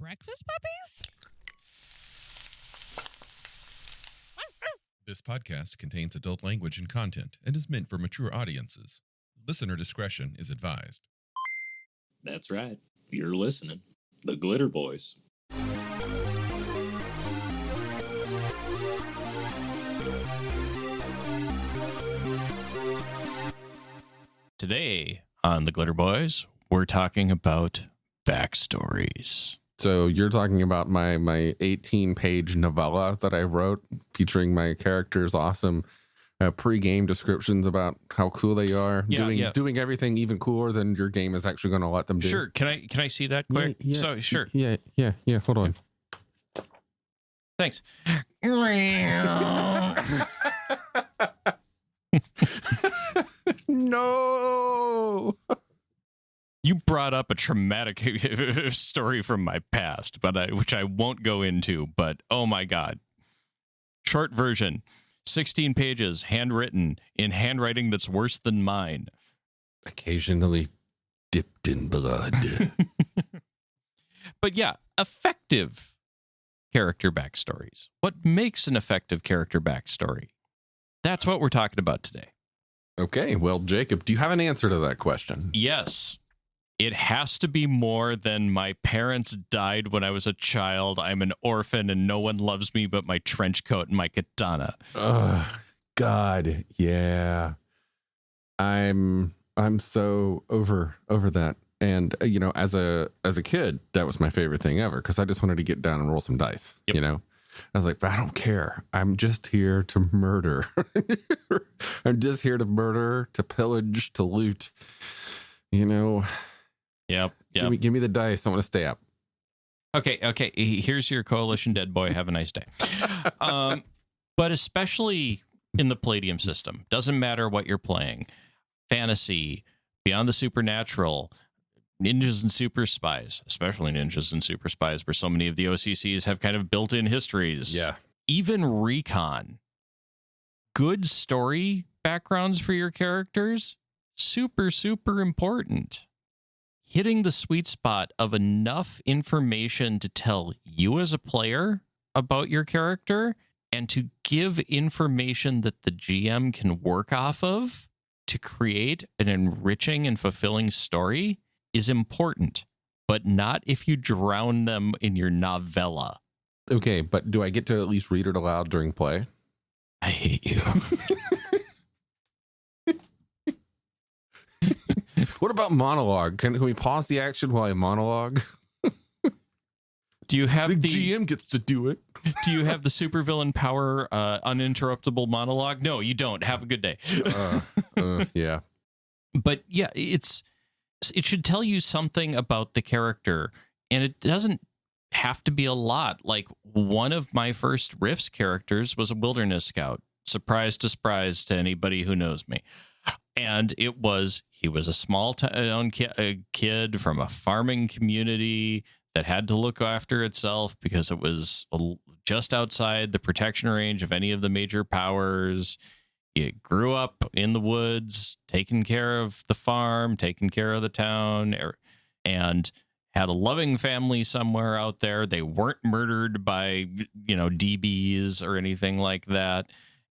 breakfast puppies? This podcast contains adult language and content and is meant for mature audiences. Listener discretion is advised. That's right. You're listening. The Glitterbois. Today on the Glitterbois, we're talking about Backstories. So you're talking about my 18-page novella that I wrote featuring my characters' awesome pre-game descriptions about how cool they are, doing everything even cooler than your game is actually going to let them do. Sure. Can I see that quick? Yeah, So sure. Yeah. Hold on. Thanks. No. You brought up a traumatic story from my past, which I won't go into, but oh my God. Short version, 16 pages, handwritten, in handwriting that's worse than mine. Occasionally dipped in blood. But yeah, effective character backstories. What makes an effective character backstory? That's what we're talking about today. Okay, well, Jacob, do you have an answer to that question? Yes. It has to be more than my parents died when I was a child. I'm an orphan and no one loves me but my trench coat and my katana. God, yeah. I'm so over that. And you know, as a kid, that was my favorite thing ever because I just wanted to get down and roll some dice. Yep. You know, I was like, I don't care. I'm just here to murder. I'm just here to murder, to pillage, to loot. You know. Yep. Give me the dice. I want to stay up. Okay. Here's your coalition dead boy. Have a nice day. But especially in the Palladium system, doesn't matter what you're playing. Fantasy, beyond the supernatural, ninjas and super spies, especially ninjas and super spies, where so many of the OCCs have kind of built-in histories. Yeah. Even recon. Good story backgrounds for your characters, super, super important. Hitting the sweet spot of enough information to tell you as a player about your character and to give information that the GM can work off of to create an enriching and fulfilling story is important, but not if you drown them in your novella. Okay, but do I get to at least read it aloud during play? I hate you. What about monologue? Can we pause the action while I monologue? Do you have the GM gets to do it? Do you have the supervillain power uninterruptible monologue? No, you don't. Have a good day. Yeah. But yeah, it should tell you something about the character, and it doesn't have to be a lot. Like one of my first Rifts characters was a wilderness scout. Surprise to anybody who knows me. And he was a small town kid from a farming community that had to look after itself because it was just outside the protection range of any of the major powers. He grew up in the woods, taking care of the farm, taking care of the town, and had a loving family somewhere out there. They weren't murdered by, DBs or anything like that.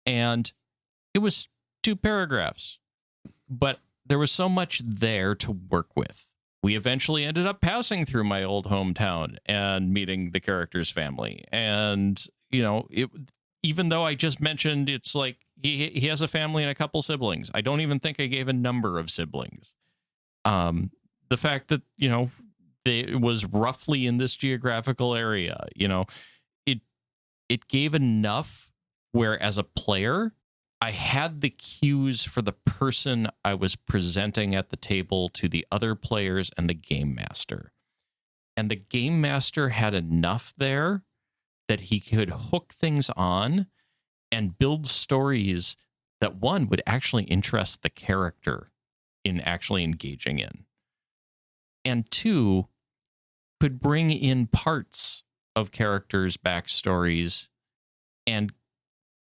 And it was 2 paragraphs. But there was so much there to work with. We eventually ended up passing through my old hometown and meeting the character's family. And, even though I just mentioned it's like he has a family and a couple siblings, I don't even think I gave a number of siblings. The fact that, it was roughly in this geographical area, it gave enough where as a player, I had the cues for the person I was presenting at the table to the other players and the game master. And the game master had enough there that he could hook things on and build stories that one would actually interest the character in actually engaging in. And 2, could bring in parts of characters' backstories and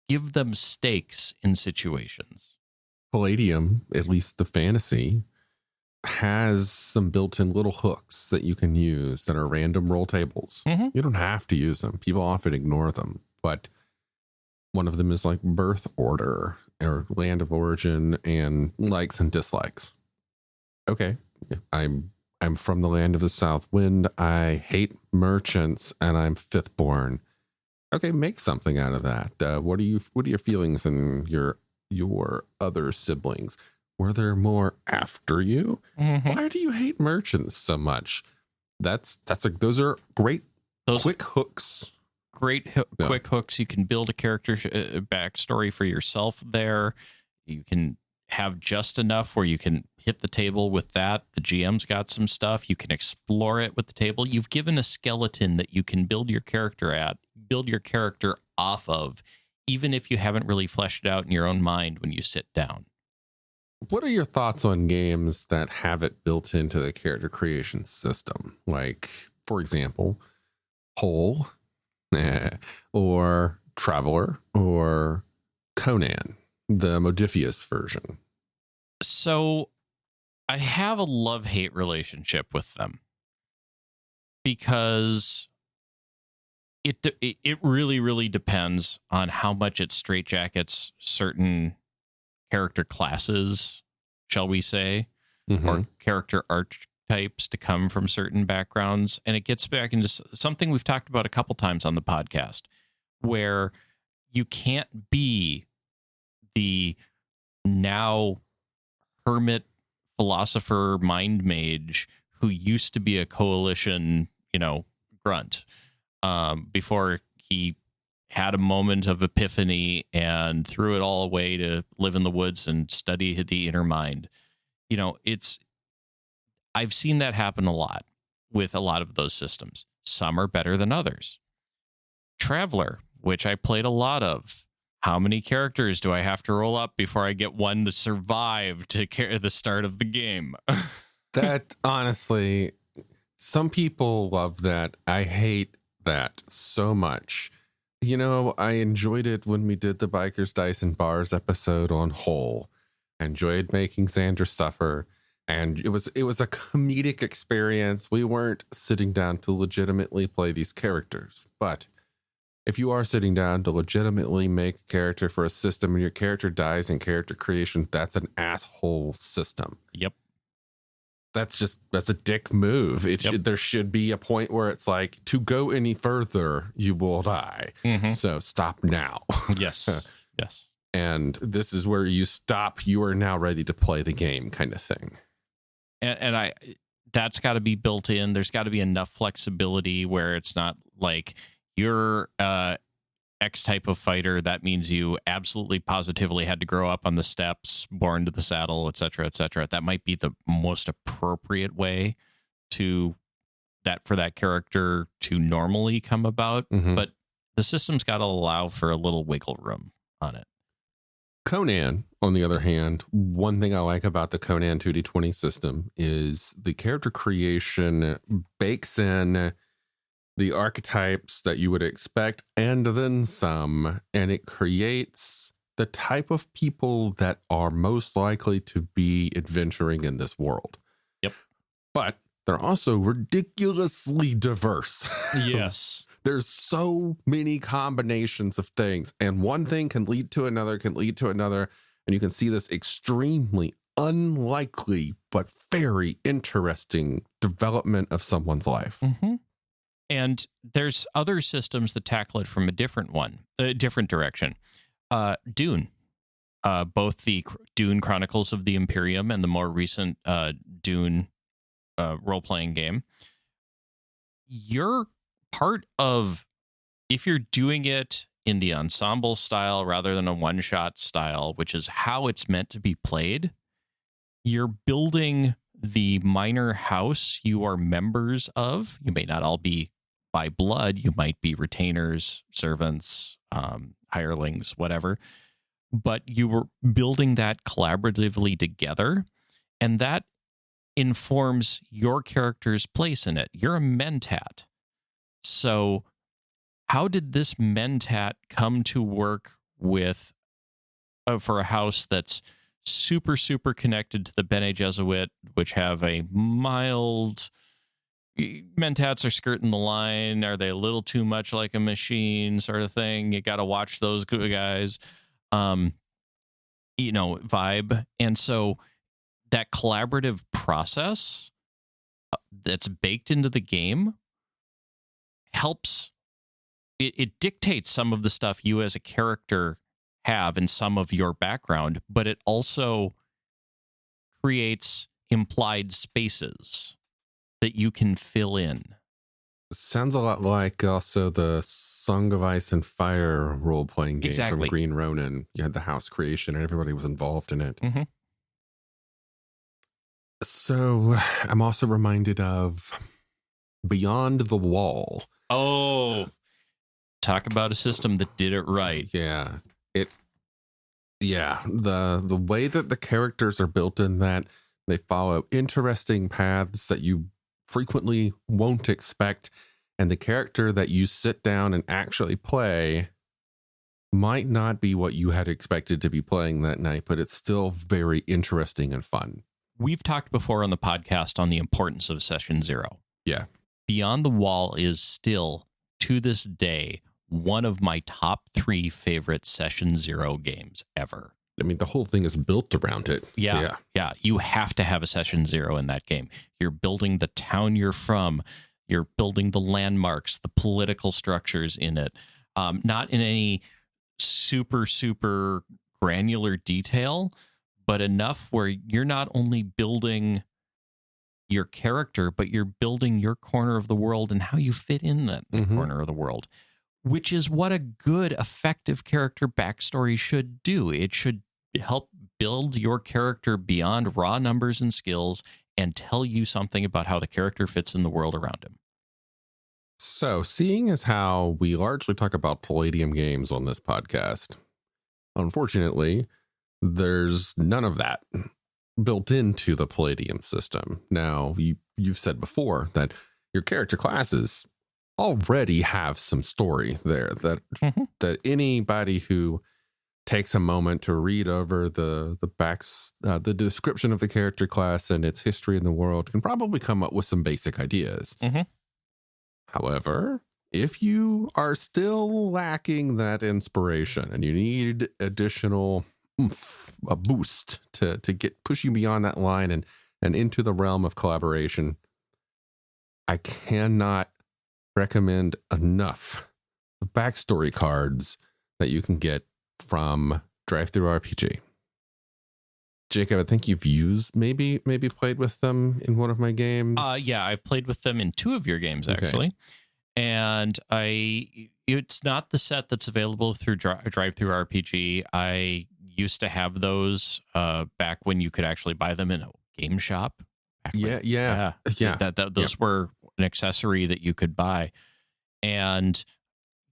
give them stakes in situations. Palladium, at least the fantasy, has some built-in little hooks that you can use that are random roll tables. Mhm. You don't have to use them. People often ignore them, but one of them is like birth order or land of origin and likes and dislikes. Okay, I'm from the land of the south wind. I hate merchants and I'm fifth born. Okay, make something out of that. What are your feelings and your other siblings? Were there more after you? Mhm. Why do you hate merchants so much? Those are great quick hooks. Quick hooks. You can build a character backstory for yourself there. You can have just enough where you can hit the table with that. The GM's got some stuff. You can explore it with the table. You've given a skeleton that you can build your character off of, even if you haven't really fleshed it out in your own mind when you sit down. What are your thoughts on games that have it built into the character creation system? Like, for example, Whole, or Traveler, or Conan, the Modifius version. So I have a love-hate relationship with them because it really, really depends on how much it straitjackets certain character classes, shall we say, or character archetypes to come from certain backgrounds. And it gets back into something we've talked about a couple times on the podcast, where you can't be the now hermit philosopher mind mage who used to be a coalition, grunt, before he had a moment of epiphany and threw it all away to live in the woods and study the inner mind. I've seen that happen a lot with a lot of those systems. Some are better than others. Traveler, which I played a lot of. How many characters do I have to roll up before I get one to survive to carry the start of the game? That, honestly, some people love that. I hate that so much. I enjoyed it when we did the Bikers, Dice, and Bars episode on Whole. I enjoyed making Xander suffer. And it was a comedic experience. We weren't sitting down to legitimately play these characters. But if you are sitting down to legitimately make a character for a system and your character dies in character creation, that's an asshole system. Yep. That's a dick move. There should be a point where it's like, to go any further, you will die. Mm-hmm. So stop now. Yes. Yes. And this is where you stop. You are now ready to play the game, kind of thing. And that's got to be built in. There's got to be enough flexibility where it's not like you're X type of fighter. That means you absolutely positively had to grow up on the steppes, born to the saddle, et cetera, et cetera. That might be the most appropriate way for that character to normally come about. Mm-hmm. But the system's got to allow for a little wiggle room on it. Conan, on the other hand, one thing I like about the Conan 2D20 system is the character creation bakes in the archetypes that you would expect and then some, and it creates the type of people that are most likely to be adventuring in this world. Yep. But they're also ridiculously diverse. Yes. There's so many combinations of things, and one thing can lead to another, and you can see this extremely unlikely but very interesting development of someone's life. Mm-hmm. And there's other systems that tackle it from a different direction. Dune, both the Dune Chronicles of the Imperium and the more recent Dune role-playing game. You're part of, if you're doing it in the ensemble style rather than a one-shot style, which is how it's meant to be played, you're building the minor house you are members of. You may not all be by blood. You might be retainers, servants, hirelings, whatever. But you were building that collaboratively together, and that informs your character's place in it. You're a mentat. So how did this mentat come to work with for a house that's super, super connected to the Bene Gesserit, which have a mild mentats are skirting the line. Are they a little too much like a machine sort of thing? You got to watch those guys, vibe. And so that collaborative process that's baked into the game helps. It dictates some of the stuff you as a character have and some of your background, but it also creates implied spaces that you can fill in. Sounds a lot like also the Song of Ice and Fire role-playing game from Green Ronin. You had the house creation and everybody was involved in it. Mm-hmm. So I'm also reminded of Beyond the Wall. Oh, talk about a system that did it right. Yeah. The way that the characters are built in that, they follow interesting paths that you frequently won't expect, and the character that you sit down and actually play might not be what you had expected to be playing that night, but it's still very interesting and fun. We've talked before on the podcast on the importance of Session Zero. Yeah. Beyond the Wall is still, to this day, one of my top 3 favorite Session Zero games ever. I mean, the whole thing is built around it. Yeah. You have to have a Session Zero in that game. You're building the town you're from. You're building the landmarks, the political structures in it. Not in any super, super granular detail, but enough where you're not only building your character, but you're building your corner of the world and how you fit in that corner of the world, which is what a good, effective character backstory should do. It should help build your character beyond raw numbers and skills and tell you something about how the character fits in the world around him. So, seeing as how we largely talk about Palladium games on this podcast, unfortunately, there's none of that built into the Palladium system. Now, you've said before that your character classes already have some story there, that anybody who takes a moment to read over the description of the character class and its history in the world can probably come up with some basic ideas. However, if you are still lacking that inspiration and you need additional a boost to push you beyond that line and into the realm of collaboration, I cannot recommend enough the backstory cards that you can get from Drive-Thru RPG. Jacob, I think you've used maybe played with them in one of my games. Yeah, I've played with them in 2 of your games actually. Okay. And it's not the set that's available through Drive-Thru RPG. I used to have those back when you could actually buy them in a game shop. Yeah. Those were an accessory that you could buy. And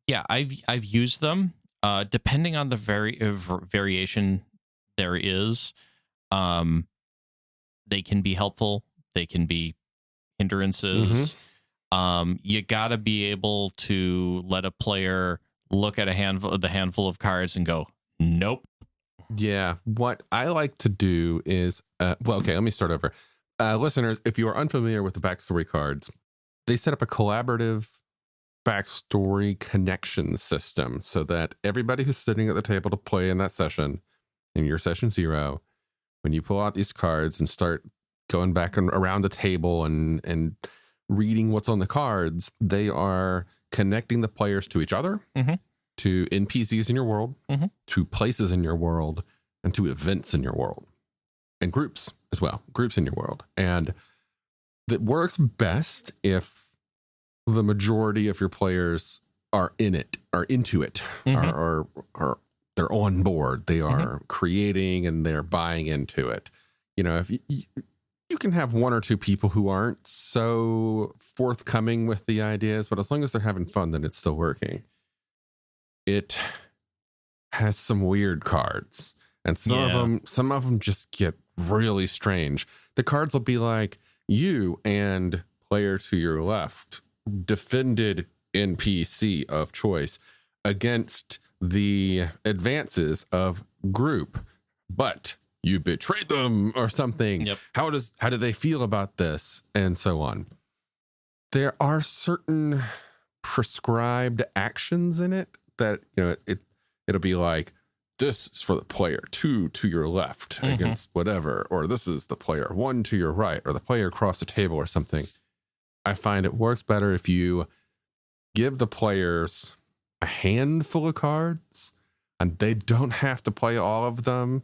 yeah, I've used them depending on the variation there is. They can be helpful. They can be hindrances. You got to be able to let a player look at the handful of cards and go, nope. Yeah. What I like to do is, let me start over. Listeners, if you are unfamiliar with the backstory cards, they set up a collaborative backstory connection system so that everybody who's sitting at the table to play in that session, in your session 0, when you pull out these cards and start going back and around the table and reading what's on the cards, they are connecting the players to each other, to NPCs in your world, to places in your world, and to events in your world, and groups as well, groups in your world. And that works best if the majority of your players are into it, are they're on board, they are creating and they're buying into it. You know, if you can have 1 or 2 people who aren't so forthcoming with the ideas, but as long as they're having fun, then it's still working. It has some weird cards, and some of them just get really strange. The cards will be like, you and player to your left defended NPC of choice against the advances of group, but you betrayed them or something. Yep. How do they feel about this? And so on. There are certain prescribed actions in it that, it'll be like, this is for the player 2 to your left against whatever, or this is the player 1 to your right, or the player across the table or something. I find it works better if you give the players a handful of cards and they don't have to play all of them,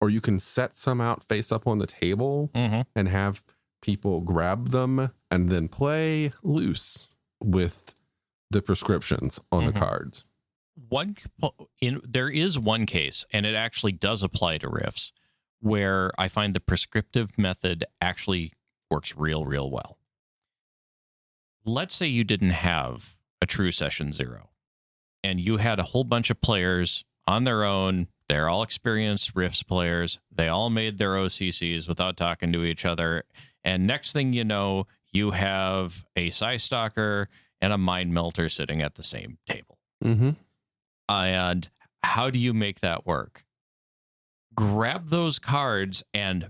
or you can set some out face up on the table and have people grab them and then play loose with the prescriptions on the cards. There is one case, and it actually does apply to riffs, where I find the prescriptive method actually works real well. Let's say you didn't have a true session 0, and you had a whole bunch of players on their own. They're all experienced riffs players. They all made their OCCs without talking to each other. And next thing you know, you have a Psystalker and a Mind Melter sitting at the same table. And how do you make that work? Grab those cards and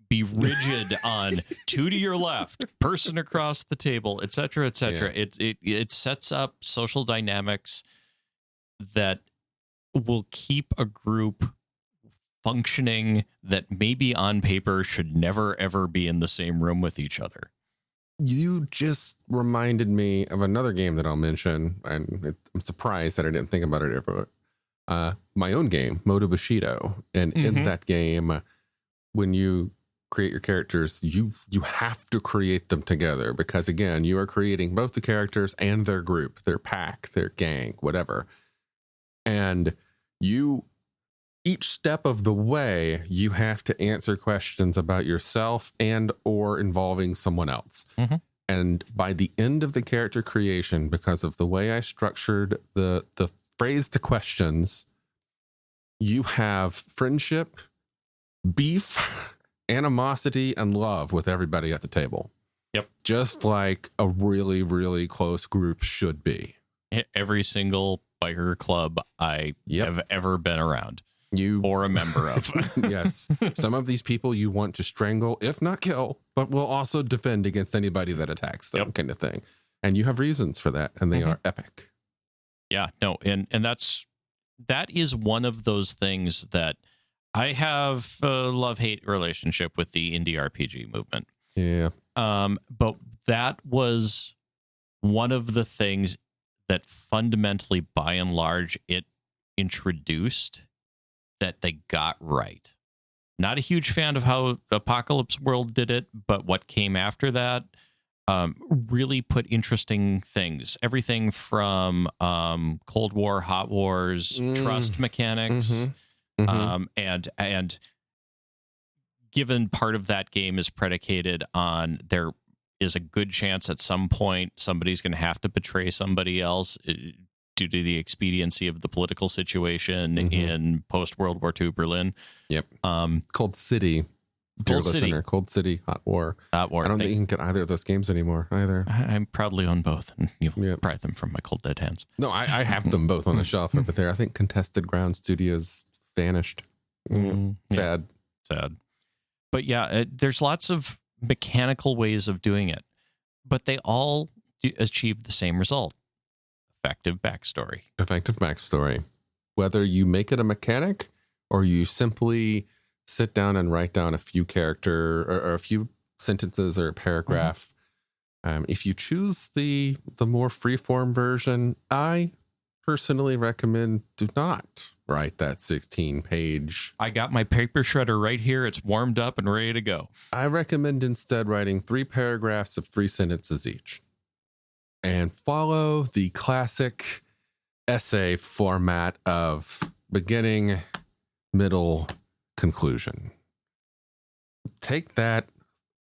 be rigid on 2 to your left, person across the table, et cetera, et cetera. Yeah. It sets up social dynamics that will keep a group functioning that maybe on paper should never, ever be in the same room with each other. You just reminded me of another game that I'll mention, and I'm surprised that I didn't think about it ever. My own game, Moto Bushido, and in that game, when you create your characters, you have to create them together, because again, you are creating both the characters and their group, their pack, their gang, whatever. And each step of the way, you have to answer questions about yourself and or involving someone else. And by the end of the character creation, because of the way I structured the phrase to questions, you have friendship, beef, animosity, and love with everybody at the table. Yep. Just like a really, really close group should be. Every single biker club I have ever been around. Or a member of. Yes. Some of these people you want to strangle, if not kill, but will also defend against anybody that attacks them, kind of thing. And you have reasons for that, and they are epic. Yeah, no, and that is one of those things that I have a love-hate relationship with the indie RPG movement. Yeah. But that was one of the things that fundamentally, by and large, it introduced that they got right. Not a huge fan of how Apocalypse World did it, but what came after that really put interesting things. Everything from Cold War, Hot Wars, trust mechanics, and given part of that game is predicated on there is a good chance at some point somebody's going to have to betray somebody else due to the expediency of the political situation in post-World War II Berlin. Yep. Cold City. Cold City, Hot War. Hot War. I don't think you can get either of those games anymore either. I proudly own both, and you'll pry them from my cold dead hands. No, I have them both on the shelf over there. I think Contested Ground Studios vanished. Sad. But yeah, there's lots of mechanical ways of doing it, but they all achieve the same result. Effective backstory. Whether you make it a mechanic or you simply sit down and write down a few character or a few sentences or a paragraph. If you choose the more freeform version, I personally recommend do not write that 16-page. I got my paper shredder right here. It's warmed up and ready to go. I recommend instead writing 3 paragraphs of 3 sentences each. And follow the classic essay format of beginning, middle, conclusion. Take that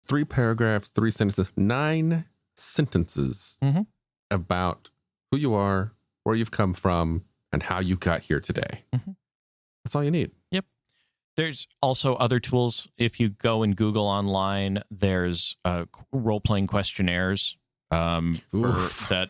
3 paragraphs, 3 sentences, 9 sentences about who you are, where you've come from, and how you got here today. That's all you need. Yep. There's also other tools. If you go and Google online, there's role-playing questionnaires. That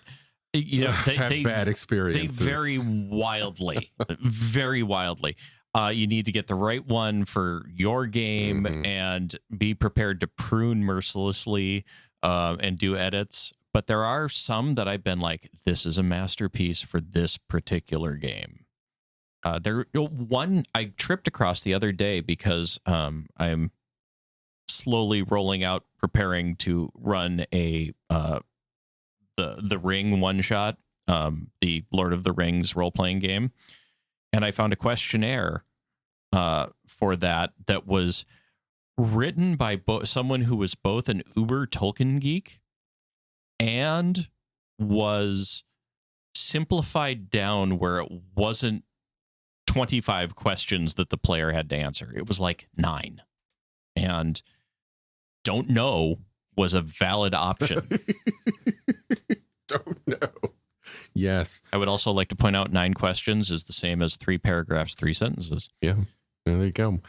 they bad experiences. They vary wildly, very wildly. You need to get the right one for your game and be prepared to prune mercilessly and do edits. But there are some that I've been like, this is a masterpiece for this particular game. One I tripped across the other day because I'm slowly rolling out, preparing to run the Ring one shot, the Lord of the Rings role playing game, and I found a questionnaire for that was written by someone who was both an uber Tolkien geek and was simplified down where it wasn't 25 questions that the player had to answer. It was like 9. And don't know was a valid option. Don't know. Yes. I would also like to point out 9 questions is the same as 3 paragraphs, 3 sentences. Yeah. There you go.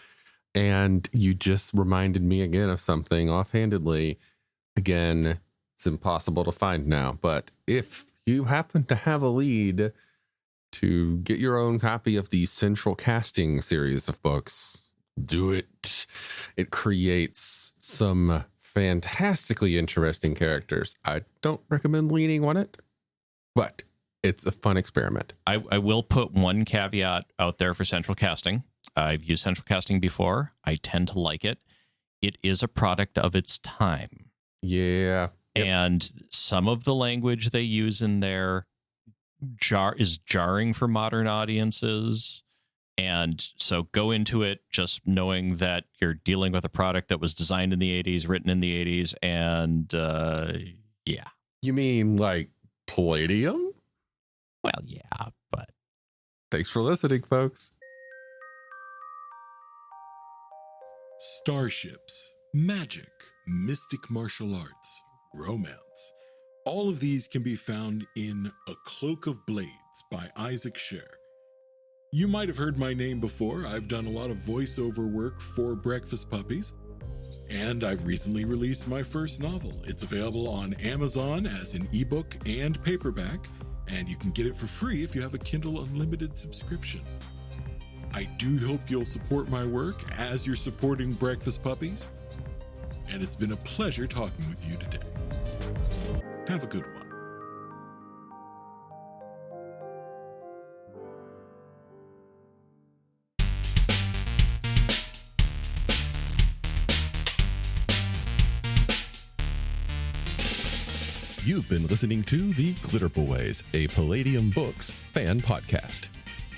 And you just reminded me again of something offhandedly. Again, it's impossible to find now, but if you happen to have a lead to get your own copy of the Central Casting series of books, do it. It creates some fantastically interesting characters. I don't recommend leaning on it, but it's a fun experiment. I will put one caveat out there for Central Casting. I've used Central Casting before. I tend to like it. It is a product of its time. Yeah. Yep. And some of the language they use in there is jarring for modern audiences. And so go into it just knowing that you're dealing with a product that was designed in the 80s, written in the 80s, and yeah. You mean like Palladium? Well, yeah, but... Thanks for listening, folks. Starships, magic, mystic martial arts, romance. All of these can be found in A Cloak of Blades by Isaac Scher. You might have heard my name before. I've done a lot of voiceover work for Breakfast Puppies, and I've recently released my first novel. It's available on Amazon as an ebook and paperback, and you can get it for free if you have a Kindle Unlimited subscription. I do hope you'll support my work as you're supporting Breakfast Puppies, and it's been a pleasure talking with you today. Have a good one. You've been listening to The Glitterbois, a Palladium Books fan podcast.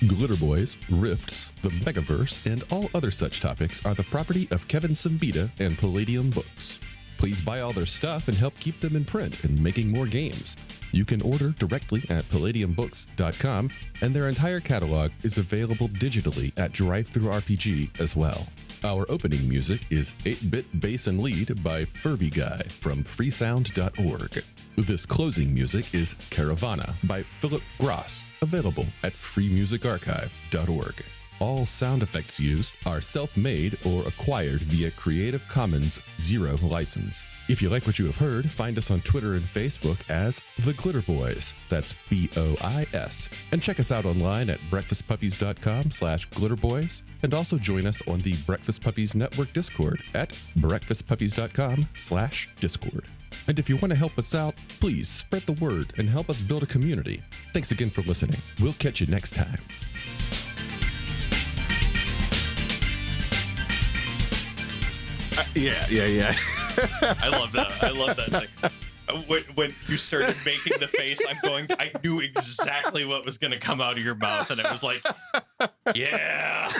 Glitterbois, Rifts, the Megaverse, and all other such topics are the property of Kevin Siembieda and Palladium Books. Please buy all their stuff and help keep them in print and making more games. You can order directly at palladiumbooks.com, and their entire catalog is available digitally at Drive-Thru RPG as well. Our opening music is 8-Bit Bass and Lead by Furby Guy from freesound.org. This closing music is Caravana by Philip Gross, available at freemusicarchive.org. All sound effects used are self-made or acquired via Creative Commons Zero license. If you like what you have heard, find us on Twitter and Facebook as The Glitterbois. That's BOIS. And check us out online at breakfastpuppies.com/glitterboys. And also join us on the Breakfast Puppies Network Discord at breakfastpuppies.com/discord. And if you want to help us out, please spread the word and help us build a community. Thanks again for listening. We'll catch you next time. Yeah. I love that. I love that. Like, when you started making the face, I knew exactly what was going to come out of your mouth, and it was like, yeah.